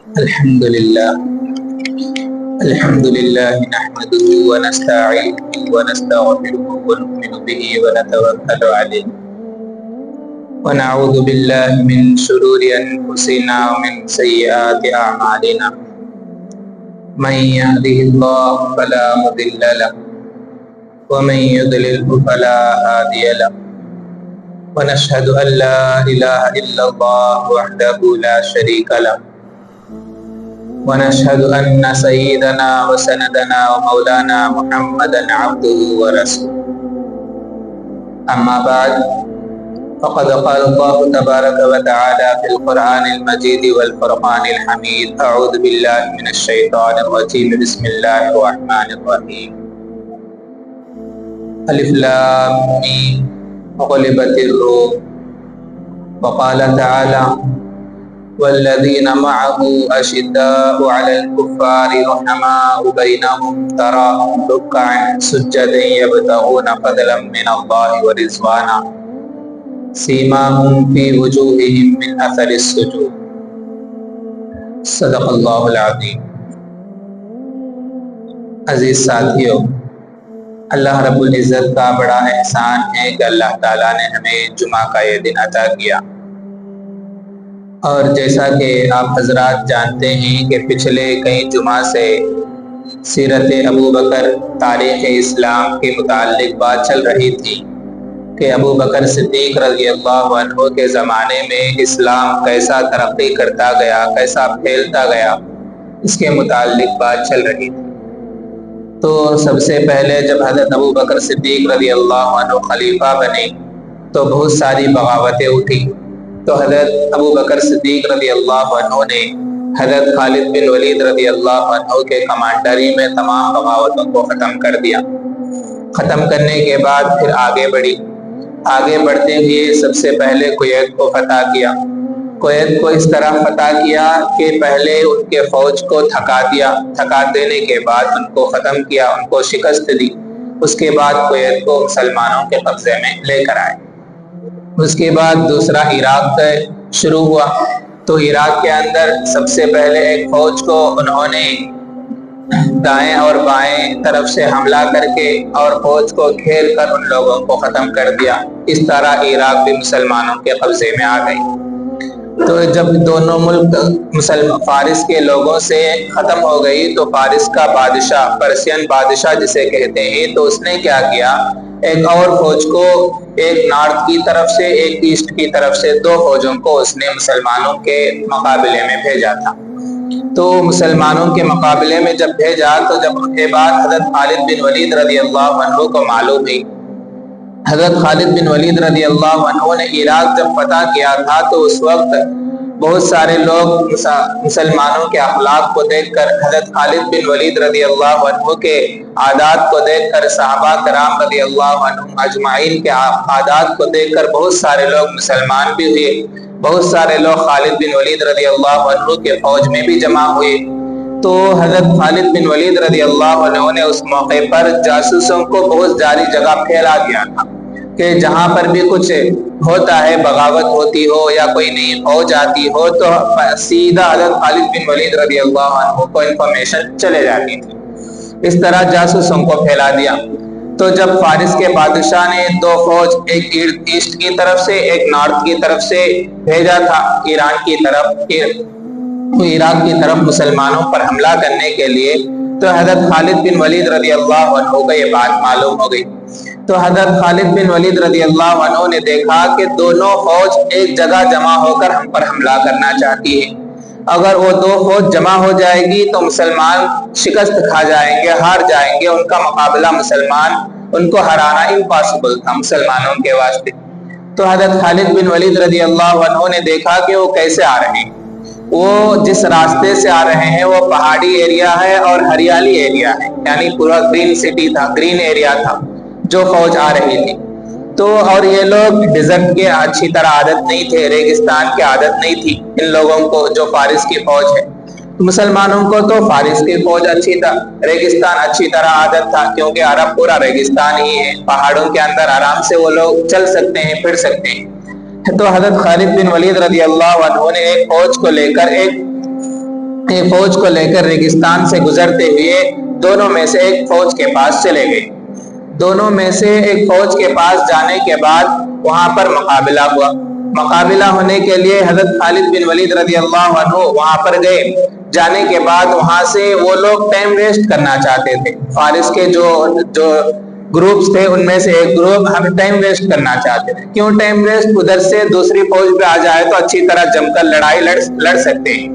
الحمد لله نحمده ونستعينه ونستغفره ونؤمن به ونتوكل عليه ونعوذ بالله من شرور أنفسنا ومن سيئات أعمالنا من يهده الله فلا مضل له ومن يضلله فلا هادي له ونشهد أن لا إله إلا الله وحده لا شريك له ونشهد أن سيدنا وسندنا ومولانا محمدا عبده ورسوله أما بعد فقد قال الله تبارك وتعالى في القرآن المجيد والفرقان الحميد أعوذ بالله من الشيطان الرجيم بسم الله الرحمن الرحيم ألف لام ميم غلبت الروم وقال تعالى والذين معه أشداء على الكفار رحماء بينهم تراهم ركعا سجدا يبتغون فضلا من الله ورضوانا سيماهم في وجوههم من أثر السجود صدق اللہ العظیم۔ عزیز ساتھیو، اللہ رب العزت کا بڑا احسان ہے کہ اللہ تعالیٰ نے ہمیں جمعہ کا یہ دن عطا کیا، اور جیسا کہ آپ حضرات جانتے ہیں کہ پچھلے کئی جمعہ سے سیرت ابو بکر تاریخ اسلام کے متعلق بات چل رہی تھی کہ ابو بکر صدیق رضی اللہ عنہ کے زمانے میں اسلام کیسا ترقی کرتا گیا، کیسا پھیلتا گیا، اس کے متعلق بات چل رہی تھی۔ تو سب سے پہلے جب حضرت ابو بکر صدیق رضی اللہ عنہ خلیفہ بنے تو بہت ساری بغاوتیں اٹھی، تو حضرت ابو بکر صدیق رضی اللہ عنہ نے حضرت خالد بن ولید رضی اللہ عنہ کے کمانڈری میں تمام بغاوتوں کو ختم کر دیا۔ ختم کرنے کے بعد پھر آگے بڑھتے ہوئے سب سے پہلے کویت کو فتح کیا۔ کویت کو اس طرح فتح کیا کہ پہلے ان کے فوج کو تھکا دینے کے بعد ان کو ختم کیا، ان کو شکست دی۔ اس کے بعد کویت کو مسلمانوں کے قبضے میں لے کر آئے۔ اس کے بعد دوسرا عراق کا شروع ہوا، تو عراق کے اندر سب سے پہلے ایک فوج کو انہوں نے دائیں اور بائیں طرف سے حملہ کر کے اور فوج کو گھیر کر ان لوگوں کو ختم کر دیا۔ اس طرح عراق بھی مسلمانوں کے قبضے میں آ گئی۔ تو جب دونوں ملک فارس کے لوگوں سے ختم ہو گئی تو فارس کا بادشاہ، پرسین بادشاہ جسے کہتے ہیں، تو اس نے کیا کیا، ایک اور فوج کو، ایک نارتھ کی طرف سے ایک ایسٹ کی طرف سے، دو فوجوں کو اس نے مسلمانوں کے مقابلے میں بھیجا تھا۔ تو مسلمانوں کے مقابلے میں جب بھیجا تو جب ان کے بعد حضرت خالد بن ولید رضی اللہ عنہ کو معلوم ہوئی، حضرت خالد بن ولید رضی اللہ عنہ نے عراق جب فتح کیا تھا تو اس وقت بہت سارے لوگ مسلمانوں کے اخلاق کو دیکھ کر، حضرت خالد بن ولید رضی اللہ عنہ کے عادات کو دیکھ کر، صحابہ کرام رضی اللہ عنہم اجمعین کے عادات کو دیکھ کر بہت سارے لوگ مسلمان بھی ہوئے، بہت سارے لوگ خالد بن ولید رضی اللہ عنہ کے فوج میں بھی جمع ہوئے۔ تو حضرت خالد بن ولید رضی اللہ عنہ نے اس موقع پر جاسوسوں کو بہت ساری جگہ پھیلا دیا تھا کہ جہاں پر بھی کچھ ہوتا ہے، بغاوت ہوتی ہو یا کوئی نئی فوج آتی ہو تو سیدھا حضرت خالد بن ولید رضی اللہ عنہ کو انفارمیشن چلے جاتی تھی۔ اس طرح جاسوسوں کو پھیلا دیا۔ تو جب فارس کے بادشاہ نے دو فوج، ایک ایسٹ کی طرف سے ایک نارتھ کی طرف سے بھیجا تھا عراق کی طرف مسلمانوں پر حملہ کرنے کے لیے، تو حضرت خالد بن ولید رضی اللہ عنہ کو یہ بات معلوم ہو گئی۔ تو حضرت خالد بن ولید رضی اللہ عنہ نے دیکھا کہ دونوں فوج ایک جگہ جمع ہو کر ہم پر حملہ کرنا چاہتی ہے۔ اگر وہ دو فوج جمع ہو جائے گی تو مسلمان شکست کھا جائیں گے، ہار جائیں گے، ان کا مقابلہ ان کو ہرانا امپاسبل تھا مسلمانوں کے واسطے۔ تو حضرت خالد بن ولید رضی اللہ عنہ نے دیکھا کہ وہ کیسے آ رہے ہیں۔ وہ جس راستے سے آ رہے ہیں وہ پہاڑی ایریا ہے اور ہریالی ایریا ہے، یعنی پورا گرین سٹی تھا، گرین ایریا تھا جو فوج آ رہی تھی۔ تو اور یہ لوگ ڈیزرٹ کے اچھی طرح عادت نہیں تھے، ریگستان کی عادت نہیں تھی ان لوگوں کو جو فارس کی فوج ہے۔ مسلمانوں کو تو فارس کی فوج ریگستان اچھی طرح عادت تھا، کیونکہ عرب پورا ریگستان ہی ہے، پہاڑوں کے اندر آرام سے وہ لوگ چل سکتے ہیں، پھر سکتے ہیں۔ تو حضرت خالد بن ولید رضی اللہ عنہ نے ایک فوج کو لے کر ایک فوج کو لے کر ریگستان سے گزرتے ہوئے دونوں میں سے ایک فوج کے پاس چلے گئے۔ دونوں میں سے ایک فوج کے پاس جانے کے بعد وہاں پر مقابلہ ہوا۔ مقابلہ ہونے کے لیے حضرت خالد بن ولید رضی اللہ عنہ وہاں پر گئے۔ جانے کے بعد وہاں سے وہ لوگ ٹائم ویسٹ کرنا چاہتے تھے۔ فارس کے جو گروپس تھے ان میں سے ایک گروپ ہمیں ٹائم ویسٹ کرنا چاہتے تھے۔ کیوں ٹائم ویسٹ؟ ادھر سے دوسری فوج پہ آ جائے تو اچھی طرح جم کر لڑائی لڑ سکتے ہیں۔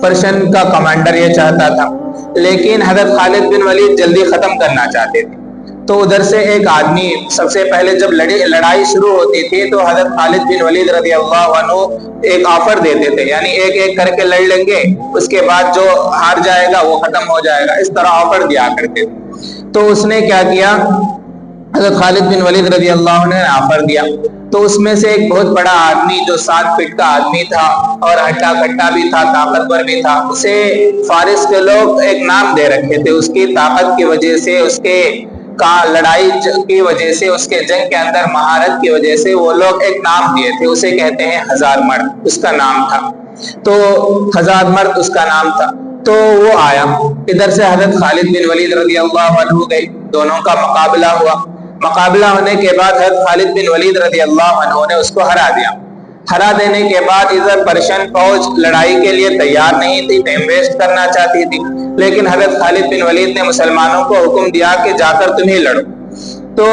پرشن کا کمانڈر یہ چاہتا تھا، لیکن حضرت خالد بن ولید جلدی ختم کرنا چاہتے تھے۔ تو ادھر سے ایک آدمی سب سے پہلے جب لڑائی شروع ہوتی تھی تو حضرت خالد بن ولید رضی اللہ عنہ ایک آفر دیتے تھے، یعنی ایک ایک کر کے لڑ لیں گے، اس کے بعد جو ہار جائے گا وہ ختم ہو جائے گا، اس طرح آفر دیا کرتے تھے۔ تو اس نے کیا کیا، حضرت خالد بن ولید رضی اللہ عنہ نے آفر دیا۔ تو اس میں سے ایک بہت بڑا آدمی جو 7 فٹ کا آدمی تھا اور ہٹا کٹا بھی تھا، طاقتور بھی تھا، اسے فارس کے لوگ ایک نام دے رکھے تھے۔ اس کی طاقت کی وجہ سے، اس کے لڑائی کی وجہ سے، اس کے جنگ کے اندر مہارت کی وجہ سے وہ لوگ ایک نام دیے تھے، اسے کہتے ہیں ہزار مرد، اس کا نام تھا۔ تو ہزار مرد اس کا نام تھا۔ تو وہ آیا، ادھر سے حضرت خالد بن ولید رضی اللہ عنہ گئے، دونوں کا مقابلہ ہوا۔ مقابلہ ہونے کے بعد حضرت خالد بن ولید رضی اللہ عنہ نے اس کو ہرا دیا۔ ہرا دینے کے بعد ادھر پرشن فوج لڑائی کے لیے تیار نہیں تھی، ٹائم ویسٹ کرنا چاہتی تھی، لیکن حضرت خالد بن ولید نے مسلمانوں کو حکم دیا کہ جا کر تم ہی لڑو۔ تو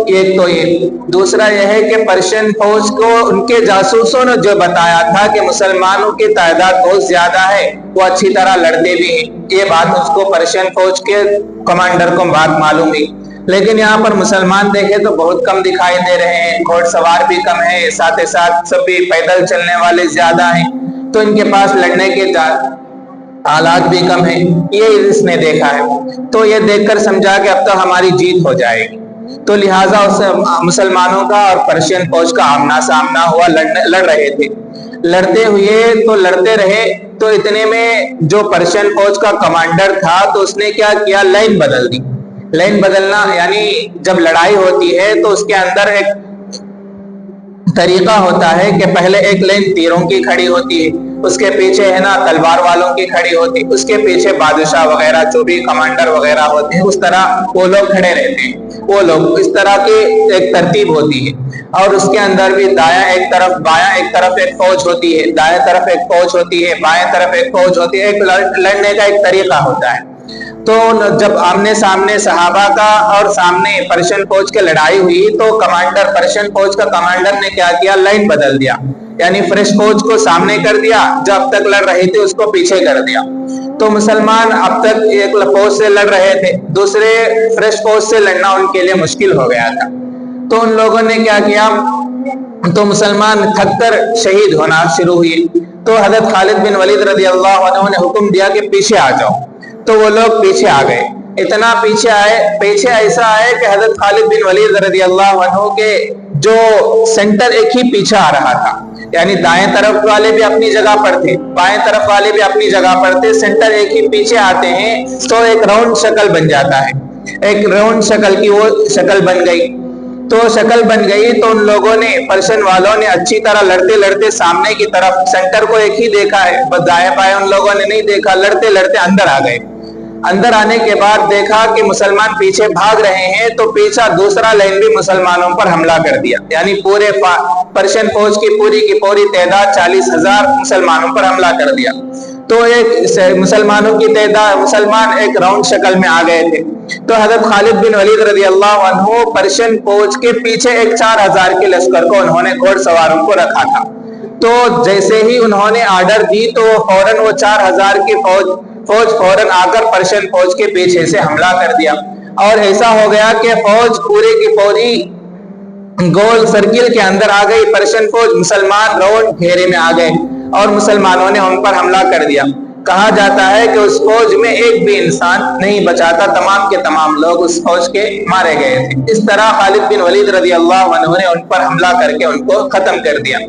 یہ دوسرا یہ ہے کہ پرشین فوج کو ان کے جاسوسوں نے جو بتایا تھا کہ مسلمانوں کی تعداد بہت زیادہ ہے، وہ اچھی طرح لڑتے بھی ہیں، یہ بات اس کو پرشین فوج کے کمانڈر کو بات معلوم ہوئی۔ لیکن یہاں پر مسلمان دیکھے تو بہت کم دکھائی دے رہے ہیں، گھوڑ سوار بھی کم ہے، ساتھ ساتھ سب بھی پیدل چلنے والے زیادہ ہیں، تو ان کے پاس لڑنے کے آلات بھی کم ہیں، یہ اس نے دیکھا ہے۔ تو یہ دیکھ کر سمجھا کہ اب تو ہماری جیت ہو جائے گی، تو لہٰذا مسلمانوں کا اور پرشین فوج کا آمنا سامنا ہوا، لڑ رہے تھے۔ لڑتے رہے تو اتنے میں جو پرشین فوج کا کمانڈر تھا تو اس نے کیا کیا، لائن بدل دی۔ لائن بدلنا یعنی جب لڑائی ہوتی ہے تو اس کے اندر ایک طریقہ ہوتا ہے کہ پہلے ایک لائن تیروں کی کھڑی ہوتی ہے، اس کے پیچھے ہے نا تلوار والوں کی کھڑی ہوتی، اس کے پیچھے بادشاہ وغیرہ جو بھی کمانڈر وغیرہ ہوتے ہیں اس طرح وہ لوگ کھڑے رہتے ہیں۔ وہ لوگ اس طرح کی ایک ترتیب ہوتی ہے، اور اس کے اندر بھی دایاں ایک طرف بایاں ایک طرف ایک فوج ہوتی ہے، دائیں طرف ایک فوج ہوتی ہے، بائیں طرف ایک فوج ہوتی ہے، ایک لڑنے کا ایک طریقہ ہوتا ہے۔ تو جب آمنے سامنے صحابہ کا اور سامنے پرشین فوج کی لڑائی ہوئی تو پرشین فوج کا کمانڈر نے کیا کیا، لائن بدل دیا، یعنی فرش فوج کو سامنے کر دیا، جو اب تک لڑ رہی تھی اس کو پیچھے کر دیا۔ تو مسلمان اب تک ایک فوج سے لڑ رہے تھے، دوسرے فرش فوج سے لڑنا ان کے لیے مشکل ہو گیا تھا۔ تو ان لوگوں نے کیا کیا، تو مسلمان تھک کر شہید ہونا شروع ہوئے۔ تو حضرت خالد بن ولید رضی اللہ عنہ نے حکم دیا کہ پیچھے آ جاؤ، تو وہ لوگ پیچھے آ گئے۔ اتنا پیچھے ایسا آئے کہ حضرت خالد بن ولید رضی اللہ عنہ کے جو سینٹر ایک ہی پیچھے آ رہا تھا، یعنی دائیں طرف والے بھی اپنی جگہ پر تھے، بائیں طرف والے بھی اپنی جگہ پر تھے، سینٹر ایک ہی پیچھے آتے ہیں تو ایک راؤنڈ شکل بن جاتا ہے، ایک راؤنڈ شکل کی وہ شکل بن گئی۔ تو شکل بن گئی تو ان لوگوں نے، پرشین والوں نے اچھی طرح لڑتے لڑتے سامنے کی طرف سینٹر کو ایک ہی دیکھا ہے، بس دائیں بائیں ان لوگوں نے نہیں دیکھا، لڑتے لڑتے اندر آ گئے۔ اندر آنے کے بعد دیکھا کہ مسلمان پیچھے بھاگ رہے ہیں، تو پیچھا دوسرا لائن بھی مسلمانوں پر حملہ کر دیا، یعنی پورے پرشین فوج کی پوری تعداد 40,000 مسلمانوں پر حملہ کر دیا۔ تو ایک مسلمانوں کی تعداد، مسلمان ایک راؤنڈ شکل میں آ گئے تھے۔ تو حضرت خالد بن ولید رضی اللہ عنہ پرشین فوج کے پیچھے ایک 4,000 کے لشکر کو انہوں نے گھوڑ سواروں کو رکھا تھا۔ تو جیسے ہی انہوں نے آرڈر دی تو فوراً وہ 4,000 کی فوج فوراً آ کر پرشین فوج کے پیچھے سے حملہ کر دیا، اور ایسا ہو گیا کہ فوج پورے کی پوری گول سرکل کے اندر آ گئی، پرشین فوج مسلمان راؤنڈ گھیرے میں آ گئے اور مسلمانوں نے ان پر حملہ کر دیا۔ کہا جاتا ہے کہ اس فوج میں ایک بھی انسان نہیں بچا تھا، تمام کے تمام لوگ اس فوج کے مارے گئے تھے۔ اس طرح خالد بن ولید رضی اللہ عنہ نے ان پر حملہ کر کے ان کو ختم کر دیا۔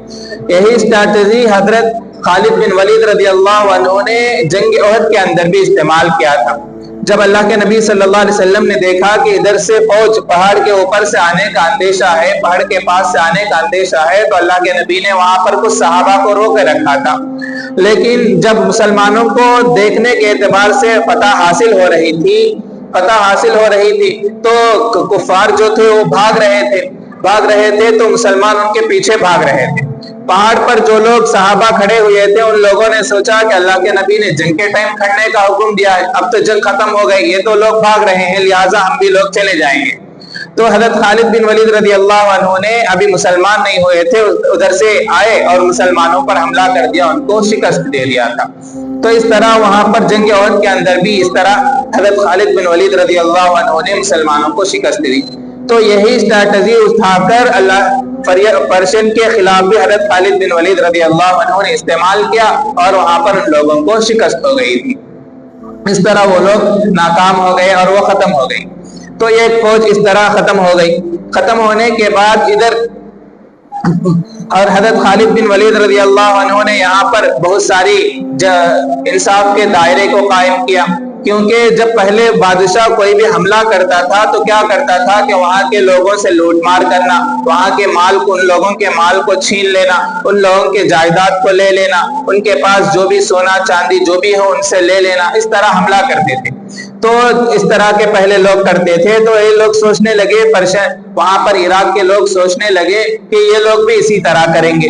یہی اسٹریٹجی حضرت خالد بن ولید رضی اللہ عنہ نے جنگ احد کے اندر بھی استعمال کیا تھا۔ جب اللہ کے نبی صلی اللہ علیہ وسلم نے دیکھا کہ ادھر سے فوج پہاڑ کے اوپر سے آنے کا اندیشہ ہے، پہاڑ کے پاس سے آنے کا اندیشہ ہے، تو اللہ کے نبی نے وہاں پر کچھ صحابہ کو روک رکھا تھا۔ لیکن جب مسلمانوں کو دیکھنے کے اعتبار سے فتح حاصل ہو رہی تھی تو کفار جو تھے وہ بھاگ رہے تھے تو مسلمان ان کے پیچھے بھاگ رہے تھے۔ پہاڑ پر جو لوگ صحابہ کھڑے ہوئے تھے ان لوگوں نے سوچا کہ اللہ کے نبی نے جنگ کے ٹائم کھڑنے کا حکم دیا ہے، اب تو جنگ ختم ہو گئی، یہ تو لوگ بھاگ رہے ہیں، لہٰذا ہم بھی لوگ چلے جائیں گے۔ تو حضرت خالد بن ولید رضی اللہ عنہ نے ابھی مسلمان نہیں ہوئے تھے، ادھر سے آئے اور مسلمانوں پر حملہ کر دیا، ان کو شکست دے دیا تھا۔ تو اس طرح وہاں پر جنگ احد کے اندر بھی اس طرح حضرت خالد بن ولید رضی اللہ عنہ نے مسلمانوں کو شکست دی۔ تو یہی اسٹریٹجی اٹھا کر پرشین کے خلاف بھی حضرت خالد بن ولید رضی اللہ عنہ نے استعمال کیا اور وہاں پر ان لوگوں کو شکست ہو گئی تھی۔ اس طرح وہ لوگ ناکام ہو گئے اور وہ ختم ہو گئی۔ تو یہ فوج اس طرح ختم ہو گئی۔ ختم ہونے کے بعد ادھر اور حضرت خالد بن ولید رضی اللہ عنہ نے یہاں پر بہت ساری انصاف کے دائرے کو قائم کیا، کیونکہ جب پہلے بادشاہ کوئی بھی حملہ کرتا تھا تو کیا کرتا تھا کہ وہاں کے لوگوں سے لوٹ مار کرنا، وہاں کے مال کو، ان لوگوں کے مال کو چھین لینا، ان لوگوں کے جائیداد کو لے لینا، ان کے پاس جو بھی سونا چاندی جو بھی ہو ان سے لے لینا، اس طرح حملہ کرتے تھے۔ تو اس طرح کے پہلے لوگ کرتے تھے، تو یہ لوگ سوچنے لگے، وہاں پر عراق کے لوگ سوچنے لگے کہ یہ لوگ بھی اسی طرح کریں گے۔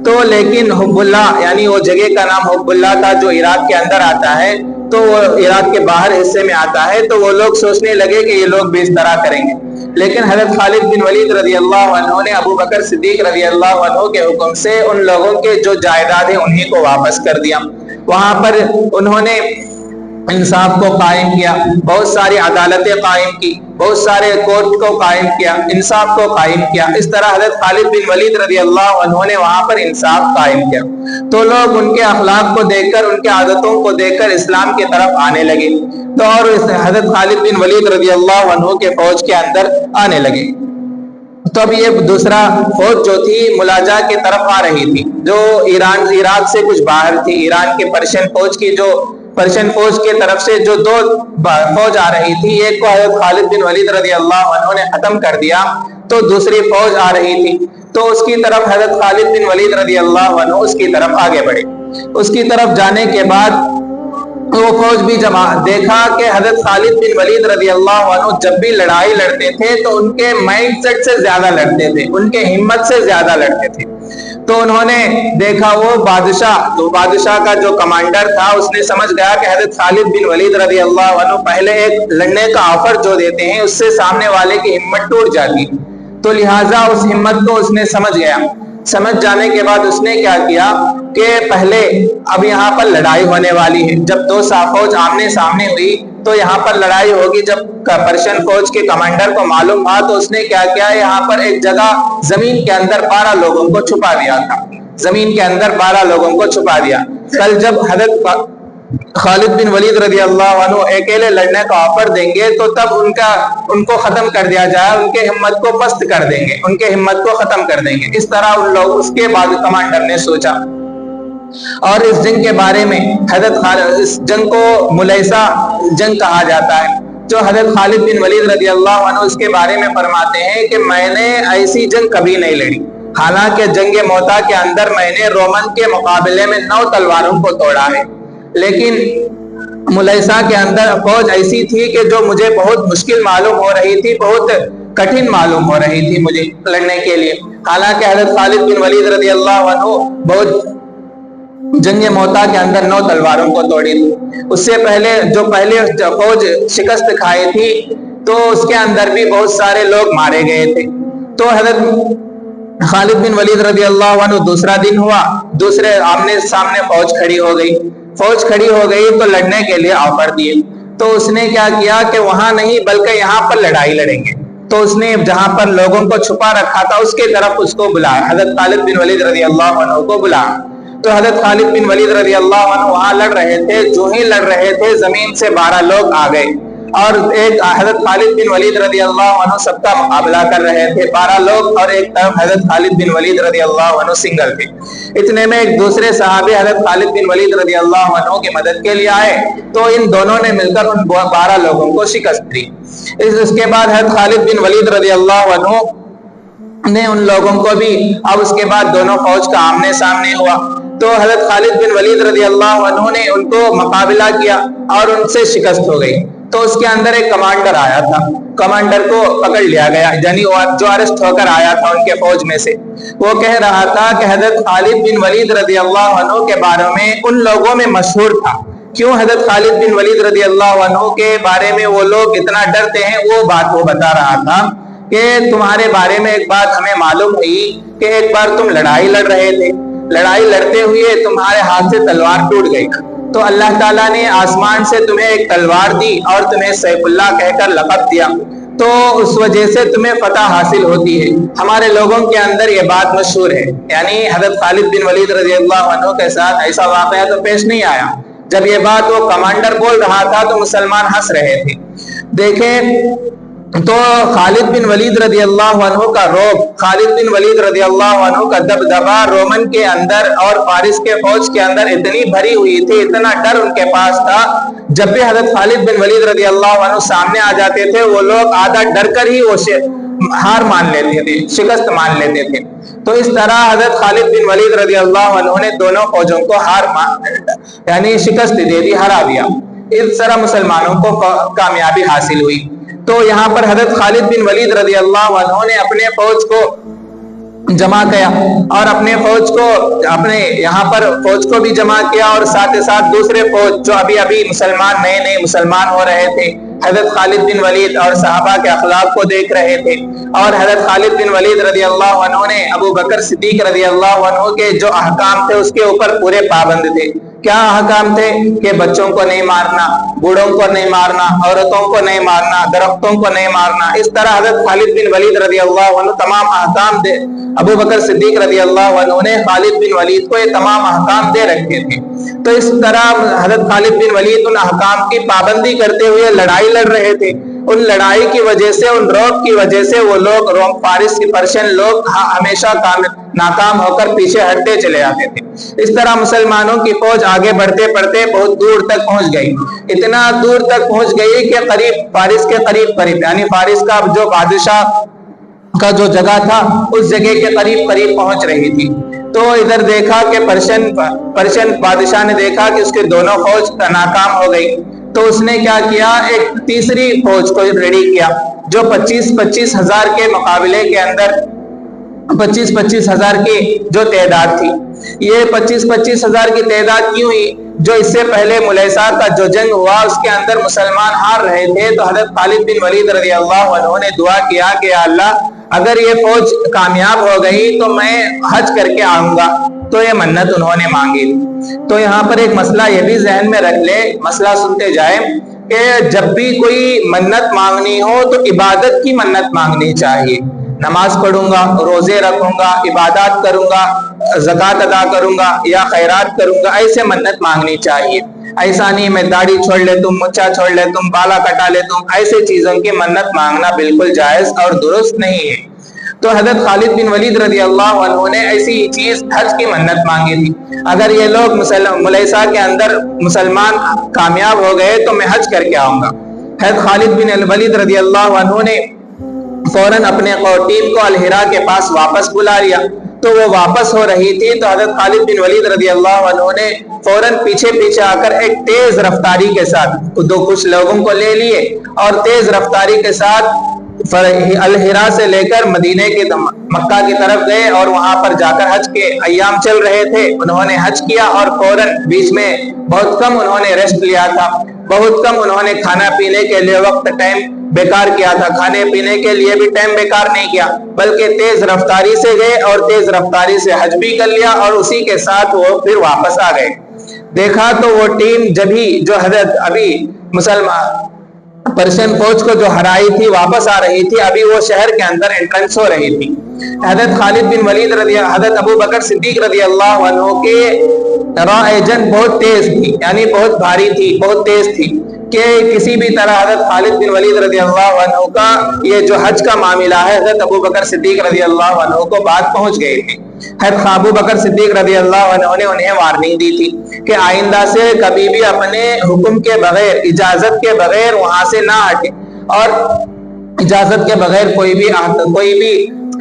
تو لیکن حب اللہ، یعنی وہ جگہ کا نام حب اللہ تھا جو عراق کے اندر آتا ہے، تو وہ عراق کے باہر حصے میں آتا ہے، تو وہ لوگ سوچنے لگے کہ یہ لوگ بھی اس طرح کریں گے۔ لیکن حضرت خالد بن ولید رضی اللہ عنہ نے ابو بکر صدیق رضی اللہ عنہ کے حکم سے ان لوگوں کے جو جائیداد ہیں انہیں کو واپس کر دیا۔ وہاں پر انہوں نے انصاف کو قائم کیا، بہت ساری عدالتیں قائم کی، بہت سارے کورٹ کو قائم کیا، انصاف کو قائم کیا۔ اس طرح حضرت خالد بن ولید رضی اللہ عنہ نے وہاں پر انصاف قائم کیا، تو لوگ ان کے اخلاق کو دیکھ کر، ان کے عادتوں کو دیکھ کر اسلام کی طرف آنے لگے، تو اور حضرت خالد بن ولید رضی اللہ عنہ کے فوج کے اندر آنے لگے۔ تب یہ دوسرا فوج جو تھی ملاجہ کی طرف آ رہی تھی، جو عراق سے کچھ باہر تھی، ایران کے پرشین فوج کی طرف سے جو دو فوج آ رہی تھی، ایک کو حضرت خالد بن ولید رضی اللہ عنہ نے ختم کر دیا، تو دوسری فوج آ رہی تھی، تو اس کی طرف حضرت خالد بن ولید رضی اللہ عنہ اس کی طرف آگے بڑھے۔ اس کی طرف جانے کے بعد وہ فوج بھی جب دیکھا کہ حضرت خالد بن ولید رضی اللہ عنہ جب بھی لڑائی لڑتے تھے تو ان کے مائنڈ سیٹ سے زیادہ لڑتے تھے، ان کے ہمت سے زیادہ لڑتے تھے، تو انہوں نے دیکھا وہ بادشاہ کا جو کمانڈر تھا اس نے سمجھ گیا کہ حضرت خالد بن ولید رضی اللہ عنہ پہلے ایک لڑنے کا آفر جو دیتے ہیں اس سے سامنے والے کی ہمت ٹوٹ جاتی، تو لہٰذا اس ہمت کو اس نے سمجھ گیا۔ سمجھ جانے کے بعد اس نے کیا کیا کہ پہلے اب یہاں پر لڑائی ہونے والی ہے، جب دو فوج آمنے سامنے ہوئی تو یہاں پر لڑائی ہوگی۔ جب پرشین فوج کے کمانڈر کو معلوم ہوا تو اس نے کیا کیا، یہاں پر ایک جگہ زمین کے اندر 12 لوگوں کو چھپا دیا تھا، زمین کے اندر 12 لوگوں کو چھپا دیا۔ کل جب حضرت خالد بن ولید رضی اللہ عنہ اکیلے لڑنے کا آفر دیں گے تو تب ان کو ختم کر دیا جائے، ان کے ہمت کو پست کر دیں گے، ان کے ہمت کو ختم کر دیں گے۔ اس طرح ان لوگ اس کے بعد کمانڈر نے سوچا، اور اس جنگ کے بارے میں اس جنگ کو ملیسہ جنگ کہا جاتا ہے، جو حضرت خالد بن ولید رضی اللہ عنہ اس کے بارے میں فرماتے ہیں کہ میں نے ایسی جنگ کبھی نہیں لڑی، حالانکہ جنگ موتا کے اندر میں نے رومن کے مقابلے میں 9 تلواروں کو توڑا ہے، لیکن ملیسہ کے اندر فوج ایسی تھی کہ جو مجھے بہت مشکل معلوم ہو رہی تھی، بہت کٹھن معلوم ہو رہی تھی مجھے لڑنے کے لیے۔ حالانکہ حضرت خالد بن ولید رضی اللہ عنہ بہت جنگ موتا کے اندر 9 تلواروں کو توڑی تھی۔ اس سے پہلے جو فوج شکست کھائی تھی تو اس کے اندر بھی بہت سارے لوگ مارے گئے تھے۔ تو حضرت خالد بن ولید رضی اللہ عنہ دوسرا دن ہوا، دوسرے آمنے سامنے فوج کھڑی ہو گئی تو لڑنے کے لیے آفر دیے، تو اس نے کیا کیا کہ وہاں نہیں بلکہ یہاں پر لڑائی لڑیں گے، تو اس نے جہاں پر لوگوں کو چھپا رکھا تھا اس کے طرف اس کو بلایا، حضرت خالد بن ولید رضی اللہ عنہ کو بلایا۔ تو حضرت خالد بن ولید رضی اللہ عنہ وہاں لڑ رہے تھے، جو ہی لڑ رہے تھے زمین سے 12 لوگ آ گئے، اور ایک حضرت خالد بن ولید رضی اللہ عنہ سب کا مقابلہ کر رہے تھے، 12 لوگ، اور ایک طرف حضرت خالد بن ولید رضی اللہ عنہ سنگل تھے۔ اتنے میں ایک دوسرے صحابی حضرت خالد بن ولید رضی اللہ عنہ کی مدد کے لیے آئے، تو ان دونوں نے مل کر ان 12 لوگوں کو شکست دی۔ اس کے بعد حضرت خالد بن ولید رضی اللہ عنہ نے ان لوگوں کو بھی، اب اس کے بعد دونوں فوج کا آمنے سامنے ہوا، تو حضرت خالد بن ولید رضی اللہ عنہ نے ان کو مقابلہ کیا اور ان سے شکست ہو گئی۔ تو اس کے اندر ایک کمانڈر آیا تھا، کمانڈر کو پکڑ لیا گیا، یعنی جو ارسٹ ہو کر آیا تھا ان کے فوج میں سے، وہ کہہ رہا تھا کہ حضرت خالد بن ولید رضی اللہ عنہ کے بارے میں ان لوگوں میں مشہور تھا۔ کیوں حضرت خالد بن ولید رضی اللہ عنہ کے بارے میں وہ لوگ اتنا ڈرتے ہیں، وہ بات وہ بتا رہا تھا کہ تمہارے بارے میں ایک بات ہمیں معلوم ہوئی کہ ایک بار تم لڑائی لڑ رہے تھے، لڑائی لڑتے ہوئے تمہارے ہاتھ سے تلوار ٹوٹ گئی، تو اللہ تعالیٰ نے آسمان سے تمہیں ایک تلوار دی اور تمہیں سیف اللہ کہہ کر لقب دیا، تو اس وجہ سے تمہیں فتح حاصل ہوتی ہے۔ ہمارے لوگوں کے اندر یہ بات مشہور ہے، یعنی حضرت خالد بن ولید رضی اللہ عنہ کے ساتھ ایسا واقعہ تو پیش نہیں آیا۔ جب یہ بات وہ کمانڈر بول رہا تھا تو مسلمان ہنس رہے تھے۔ دیکھیں تو خالد بن ولید رضی اللہ عنہ کا روب، خالد بن ولید رضی اللہ عنہ کا دبدبا رومن کے اندر اور فارس کے فوج کے اندر اتنی بھری ہوئی تھی، اتنا ڈر ان کے پاس تھا، جب بھی حضرت خالد بن ولید رضی اللہ عنہ سامنے آ جاتے تھے وہ لوگ آدھا ڈر کر ہی وہ ہار مان لیتے تھے، شکست مان لیتے تھے۔ تو اس طرح حضرت خالد بن ولید رضی اللہ عنہ نے دونوں فوجوں کو یعنی شکست دے دی، ہرا دیا۔ اس طرح مسلمانوں کو کامیابی حاصل ہوئی۔ تو یہاں پر حضرت خالد بن ولید رضی اللہ عنہ نے اپنے فوج کو جمع کیا اور اپنے فوج کو یہاں پر فوج کو بھی جمع کیا، اور ساتھ ہی ساتھ دوسرے فوج جو ابھی مسلمان نئے مسلمان ہو رہے تھے، حضرت خالد بن ولید اور صحابہ کے اخلاق کو دیکھ رہے تھے، اور حضرت خالد بن ولید رضی اللہ عنہ نے ابو بکر صدیق رضی اللہ عنہ کے جو احکام تھے اس کے اوپر پورے پابند تھے۔ کیا احکام تھے؟ کہ بچوں کو نہیں مارنا، بوڑھوں کو نہیں مارنا، عورتوں کو نہیں مارنا، درختوں کو نہیں مارنا۔ اس طرح حضرت خالد بن ولید رضی اللہ عنہ تمام احکام دے، ابو بکر صدیق رضی اللہ عنہ نے خالد بن ولید کو یہ تمام احکام دے رکھے تھے۔ تو اس طرح حضرت خالد بن ولید ان احکام کی پابندی کرتے ہوئے لڑائی لڑ رہے تھے۔ ان لڑائی کی وجہ سے، ان روب کی وجہ سے وہ لوگ روم فارس کی پرشین لوگ ہمیشہ ناکام ہو کر پیچھے ہٹتے چلے آتے تھے۔ اس طرح مسلمانوں کی فوج آگے بڑھتے بڑھتے بہت دور تک پہنچ گئی، اتنا دور تک پہنچ گئی کہ فارس کے قریب یعنی فارس کا جو بادشاہ کا جو جگہ تھا اس جگہ کے قریب پہنچ رہی تھی۔ تو ادھر دیکھا کہ پرشین بادشاہ نے دیکھا کہ اس کے دونوں فوج ناکام ہو گئی، تو اس نے کیا کیا، ایک تیسری فوج کو ریڈی کیا جو 25 ہزار کے مقابلے کے اندر 25 ہزار کی جو تعداد تھی۔ یہ 25 ہزار کی تعداد کیوں ہوئی؟ جو اس سے پہلے ملیسا کا جو جنگ ہوا اس کے اندر مسلمان ہار رہے تھے، تو حضرت خالد بن ولید رضی اللہ عنہ نے دعا کیا کہ یا اللہ اگر یہ فوج کامیاب ہو گئی تو میں حج کر کے آؤں گا، تو یہ منت انہوں نے مانگی۔ تو یہاں پر ایک مسئلہ یہ بھی ذہن میں رکھ لے، مسئلہ سنتے جائیں کہ جب بھی کوئی منت مانگنی ہو تو عبادت کی منت مانگنی چاہیے۔ نماز پڑھوں گا، روزے رکھوں گا، عبادات کروں گا، زکوٰۃ ادا کروں گا یا خیرات کروں گا، ایسے منت مانگنی چاہیے۔ ایسا نہیں میں داڑھی چھوڑ لیتا ہوں، مچھا چھوڑ لیتا ہوں، بالا کٹا لیتا ہوں، ایسے چیزوں کی منت مانگنا بالکل جائز اور درست نہیں ہے۔ تو حضرت خالد بن ولید رضی اللہ عنہ نے ایسی چیز حج کی منت مانگی تھی، اگر یہ لوگ ملیسا کے اندر مسلمان کامیاب ہو گئے تو میں حج کر کے آؤں گا۔ حضرت خالد بن ولید رضی اللہ عنہ نے فوراً اپنے ٹیم کو الحرا کے پاس واپس بلا لیا۔ تو وہ واپس ہو رہی تھی تو حضرت خالد بن ولید رضی اللہ عنہ نے فوراً پیچھے آ کر ایک تیز رفتاری کے ساتھ کچھ لوگوں کو لے لیے اور تیز رفتاری کے ساتھ الحرا سے لے کر مدینے کے مکہ کی طرف گئے، اور وہاں پر جا کر حج کے ایام چل رہے تھے، انہوں نے حج کیا اور فوراً بیچ میں بہت کم انہوں نے ریسٹ لیا تھا، بہت کم انہوں نے کھانا پینے کے لیے وقت ٹائم بیکار کیا تھا، کھانے پینے کے لیے بھی ٹائم بیکار نہیں کیا، بلکہ تیز رفتاری سے گئے اور تیز رفتاری سے حج بھی کر لیا اور اسی کے ساتھ وہ پھر واپس آ گئے۔ دیکھا تو وہ ٹیم جو حضرت ابھی مسلمان پرشین فوج کو جو ہرائی تھی واپس آ رہی تھی، ابھی وہ شہر کے اندر انٹرنس ہو رہی تھی۔ حضرت خالد بن ولید حضرت ابو بکر صدیق رضی اللہ عنہ کے راہ جنگ بہت تیز تھی، یعنی بہت بھاری تھی، بہت تیز تھی۔ کہ کسی بھی طرح حضرت خالد بن ولید رضی اللہ عنہ کا یہ جو حج کا معاملہ ہے حضرت ابو بکر صدیق رضی اللہ عنہ کو بات پہنچ گئی تھی۔ حضرت ابو بکر صدیق رضی اللہ عنہ نے انہیں وارننگ دی تھی کہ آئندہ سے کبھی بھی اپنے حکم کے بغیر، اجازت کے بغیر وہاں سے نہ ہٹے، اور اجازت کے بغیر کوئی بھی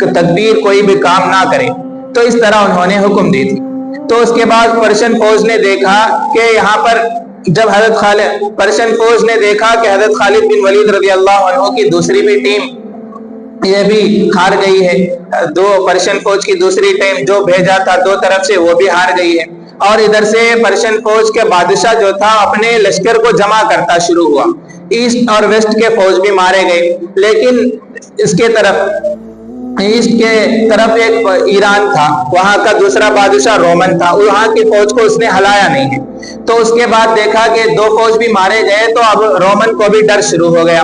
تدبیر، کوئی بھی کام نہ کرے۔ تو اس طرح انہوں نے حکم دی تھی۔ تو اس کے بعد پرشن فوج نے دیکھا کہ یہاں پر جب پرشن فوج نے دیکھا کہ حضرت خالد بن ولید رضی اللہ عنہ کی دوسری بھی ٹیم یہ بھی ہار گئی ہے، دو پرشن فوج کی دوسری ٹیم جو بھیجا تھا دو طرف سے وہ بھی ہار گئی ہے، اور ادھر سے پرشن فوج کے بادشاہ جو تھا اپنے لشکر کو جمع کرتا شروع ہوا، ایسٹ اور ویسٹ کے فوج بھی مارے گئے، لیکن اس کے طرف ایسٹ کے طرف ایک ایران تھا، وہاں کا دوسرا بادشاہ رومن تھا، وہاں کی فوج کو اس نے ہلایا نہیں ہے۔ تو اس کے بعد دیکھا کہ دو فوج بھی مارے گئے تو اب رومن کو بھی ڈر شروع ہو گیا۔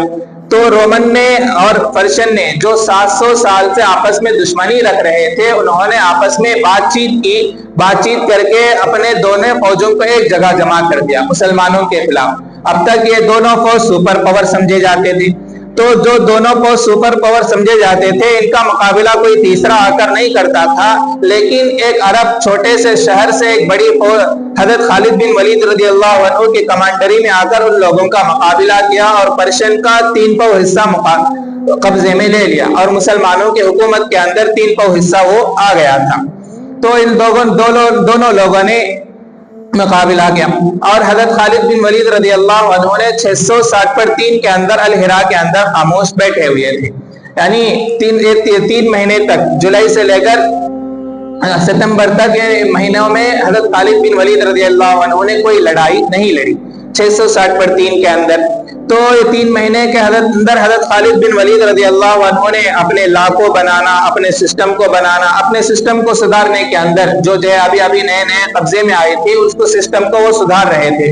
تو رومن نے اور پرشن نے جو 700 سال سے آپس میں دشمنی رکھ رہے تھے، انہوں نے آپس میں بات چیت کر کے اپنے دونوں فوجوں کو ایک جگہ جمع کر دیا مسلمانوں کے خلاف۔ اب تک یہ دونوں فوج سپر پاور سمجھے جاتے تھے، تو جو دونوں فوج سپر پاور سمجھے جاتے تھے ان کا مقابلہ کوئی تیسرا آ کر نہیں کرتا تھا، لیکن ایک عرب چھوٹے سے شہر سے ایک بڑی فوج حضرت خالد بن ولید رضی اللہ عنہ کی کمانڈری میں آ کر ان لوگوں کا مقابلہ کیا اور پرشن کا 3 پاؤ حصہ قبضے میں لے لیا، اور مسلمانوں کی حکومت کے اندر 3 پاؤ حصہ وہ آ گیا تھا۔ تو ان دونوں لوگوں نے مقابلہ کیا، اور حضرت خالد بن ولید رضی اللہ عنہ نے 660 پر 3 کے اندر الحرا کے اندر خاموش بیٹھے ہوئے تھے، یعنی 3 مہینے تک، جولائی سے لے کر ستمبر تک مہینوں میں حضرت خالد بن ولید رضی اللہ عنہ نے کوئی لڑائی نہیں لڑی 660 پر 3 کے اندر۔ تو یہ 3 مہینے کے اندر حضرت خالد بن ولید رضی اللہ عنہ نے اپنے لا کو بنانا، اپنے سسٹم کو بنانا، اپنے سسٹم کو سدھارنے کے اندر جو ابھی نئے قبضے میں آئی تھی اس کو سسٹم کو وہ سدھار رہے تھے۔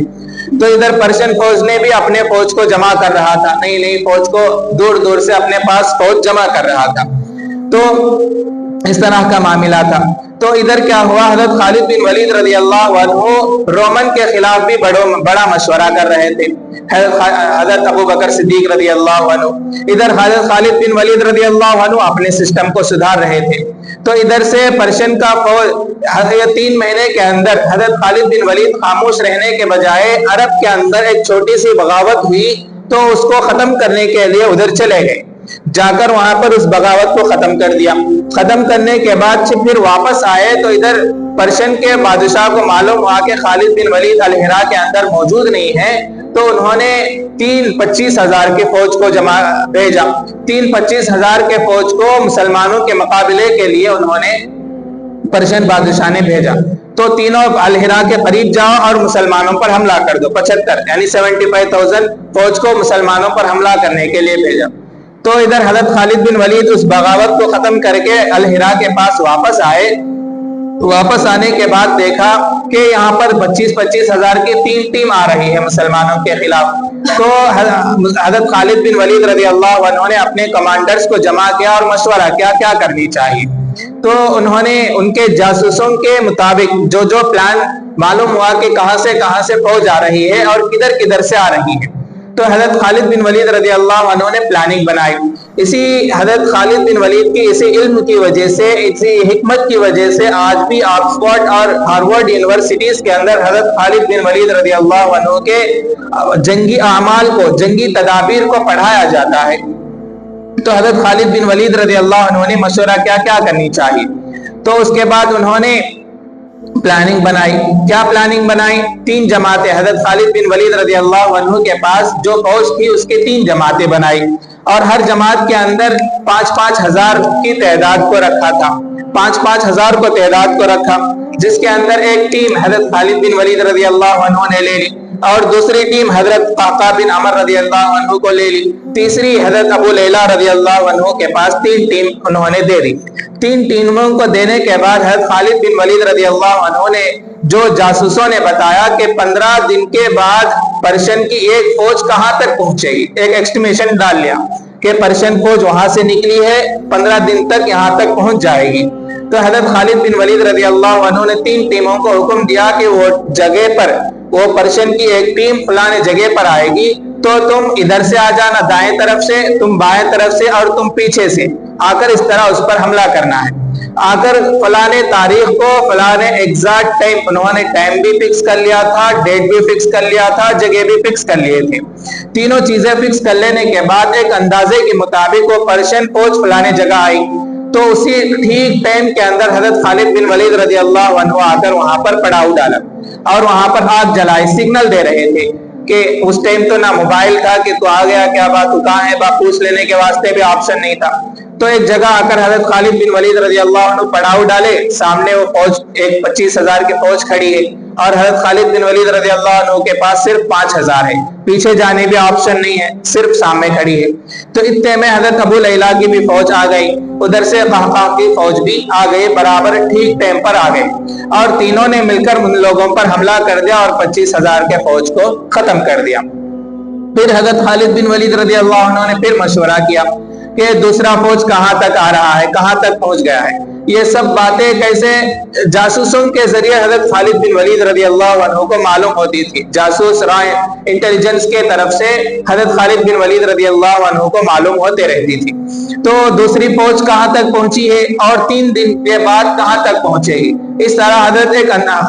تو ادھر پرشن فوج نے بھی اپنے فوج کو جمع کر رہا تھا، نئی فوج کو دور دور سے اپنے پاس فوج جمع کر رہا تھا۔ تو اس طرح کا معاملہ تھا۔ تو ادھر کیا ہوا، حضرت خالد بن ولید رضی اللہ عنہ رومن کے خلاف بھی بڑا مشورہ کر رہے تھے، حضرت ابو بکر صدیق رضی اللہ عنہ۔ ادھر حضرت خالد بن ولید رضی اللہ عنہ اپنے سسٹم کو سدھار رہے تھے۔ تو ادھر سے پرشن کا فوج 3 مہینے کے اندر حضرت خالد بن ولید خاموش رہنے کے بجائے عرب کے اندر ایک چھوٹی سی بغاوت ہوئی تو اس کو ختم کرنے کے لیے ادھر چلے گئے، جا کر وہاں پر اس بغاوت کو ختم کر دیا۔ ختم کرنے کے بعد پھر واپس آئے تو ادھر پرشن کے بادشاہ کو معلوم ہوا کہ خالد بن ولید الحرا کے اندر موجود نہیں ہے، تو انہوں نے 25,000 کے فوج کو بھیجا۔ 25,000 کے فوج کو مسلمانوں کے مقابلے کے لیے انہوں نے پرشن بادشاہ نے بھیجا۔ تو تینوں الحرا کے قریب جاؤ اور مسلمانوں پر حملہ کر دو، 75 یعنی 75,000 فوج کو مسلمانوں پر حملہ کرنے کے لیے بھیجا۔ تو ادھر حضرت خالد بن ولید اس بغاوت کو ختم کر کے الحرا کے پاس واپس آئے۔ واپس آنے کے بعد دیکھا کہ یہاں پر 25,000 کی 3 ٹیم آ رہی ہے مسلمانوں کے خلاف۔ تو حضرت خالد بن ولید رضی اللہ عنہ نے اپنے کمانڈرز کو جمع کیا اور مشورہ کیا کرنی چاہیے۔ تو انہوں نے ان کے جاسوسوں کے مطابق جو پلان معلوم ہوا کہ کہاں سے فوج آ رہی ہے اور کدھر سے آ رہی ہے، تو حضرت خالد بن ولید رضی اللہ عنہ نے پلاننگ بنائی۔ اسی حضرت خالد بن ولید کی اسی علم کی وجہ سے، اسی حکمت کی وجہ سے آج بھی آکسفورڈ اور ہارورڈ یونیورسٹیز کے اندر حضرت خالد بن ولید رضی اللہ عنہ کے جنگی اعمال کو، جنگی تدابیر کو پڑھایا جاتا ہے۔ تو حضرت خالد بن ولید رضی اللہ عنہ نے مشورہ کیا کرنی چاہیے، تو اس کے بعد انہوں نے پلاننگ بنائی۔ کیا پلاننگ بنائی؟ 3 جماعتیں، حضرت خالد بن ولید رضی اللہ عنہ کے پاس جو فوج تھی اس کی 3 جماعتیں بنائی، اور ہر جماعت کے اندر 5-5 ہزار کی تعداد کو رکھا تھا، 5-5 ہزار کو تعداد کو رکھا، جس کے اندر ایک ٹیم حضرت خالد بن ولید رضی اللہ عنہ نے لے لی، اور دوسری ٹیم حضرت قعقاع بن عمر رضی اللہ عنہ کو لے لی، تیسری حضرت ابو لیلہ رضی اللہ عنہ کے پاس 3 ٹیم انہوں نے دے دی۔ 3 ٹیموں کو دینے کے بعد حضرت خالد بن ولید رضی اللہ عنہ نے جو جاسوسوں نے بتایا کہ 15 دن کے بعد پرشن کی ایک فوج کہاں تک پہنچے گی، ایک ایسٹیمیشن ڈال لیا کہ پرشن فوج وہاں سے نکلی ہے، 15 دن تک یہاں تک پہنچ جائے گی۔ تو حضرت خالد بن ولید رضی اللہ عنہ نے 3 ٹیموں کو حکم دیا کہ وہ جگہ پر، وہ پرشن کی ایک ٹیم فلاں جگہ پر آئے گی تو تم ادھر سے آ جانا دائیں طرف سے، تم بائیں طرف سے، اور تم پیچھے سے آ کر اس طرح اس پر حملہ کرنا ہے۔ آ کر فلاں تاریخ کو فلاں ایگزیکٹ ٹائم، انہوں نے ٹائم بھی فکس کر لیا تھا، ڈیٹ بھی فکس کر لیا تھا، جگہ بھی فکس کر لیے تھے۔ تینوں چیزیں فکس کر لینے کے بعد ایک اندازے کے مطابق وہ پرشین فوج فلاں جگہ آئی، تو اسی ٹھیک ٹائم کے اندر حضرت خالد بن ولید رضی اللہ عنہ آ کر وہاں پر پڑاؤ ڈالا اور وہاں پر آگ جلائی، سگنل دے رہے تھے کہ اس ٹائم تو نہ موبائل تھا کہ تو آ گیا کیا بات، تو کہاں ہے با، پوچھ لینے کے واسطے بھی آپشن نہیں تھا۔ تو ایک جگہ آ کر حضرت خالد بن ولید رضی اللہ عنہ پڑاؤ ڈالے، سامنے وہ فوج ایک 25,000 کی فوج کھڑی ہے اور حضرت خالد بن ولید رضی اللہ عنہ کے پاس صرف 5,000 ہے، پیچھے جانے بھی آپشن نہیں ہے، صرف سامنے کھڑی ہے۔ تو اتنے میں حضرت ابو لیلہ کی بھی فوج آ گئی، ادھر سے قحقاہ کی فوج بھی آ گئی، برابر ٹھیک ٹائم پر آ گئی، اور تینوں نے مل کر ان لوگوں پر حملہ کر دیا اور 25,000 کے فوج کو ختم کر دیا۔ پھر حضرت خالد بن ولید رضی اللہ عنہ نے پھر مشورہ کیا کہ دوسرا فوج کہاں تک آ رہا ہے، کہاں تک پہنچ گیا ہے۔ یہ سب باتیں کیسے جاسوسوں کے ذریعے حضرت خالد بن ولید رضی اللہ عنہ کو معلوم ہوتی تھی، جاسوس رائے انٹیلیجنس کے طرف سے حضرت خالد بن ولید رضی اللہ عنہ کو معلوم ہوتے رہتی تھی۔ تو دوسری فوج کہاں تک پہنچی ہے اور 3 دن کے بعد کہاں تک پہنچے گی، اس طرح حضرت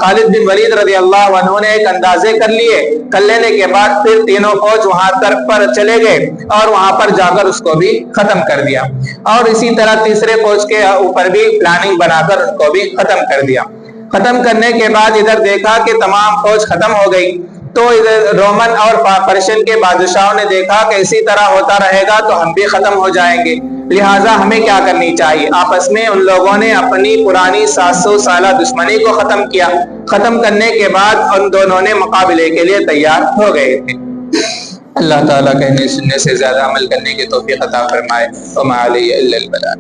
خالد بن ولید رضی اللہ عنہ نے ایک اندازے کر لینے کے بعد پھر تینوں فوج وہاں پر چلے گئے اور وہاں پر جا کر اس کو بھی ختم کر دیا، اور اسی طرح تیسرے فوج کے اوپر بھی پلاننگ بنا کر ان کو بھی ختم کر دیا۔ ختم کرنے کے بعد ادھر دیکھا کہ تمام فوج ختم ہو گئی، تو ادھر رومن اور پرشین کے بادشاہوں نے دیکھا کہ اسی طرح ہوتا رہے گا تو ہم بھی ختم ہو جائیں گے، لہٰذا ہمیں کیا کرنی چاہیے۔ آپس میں ان لوگوں نے اپنی پرانی 700 سالہ دشمنی کو ختم کیا۔ ختم کرنے کے بعد ان دونوں نے مقابلے کے لیے تیار ہو گئے تھے۔ اللہ تعالیٰ کہنے سننے سے زیادہ عمل کرنے کی توفیق عطا فرمائے۔ وما علیہ الا البلاغ۔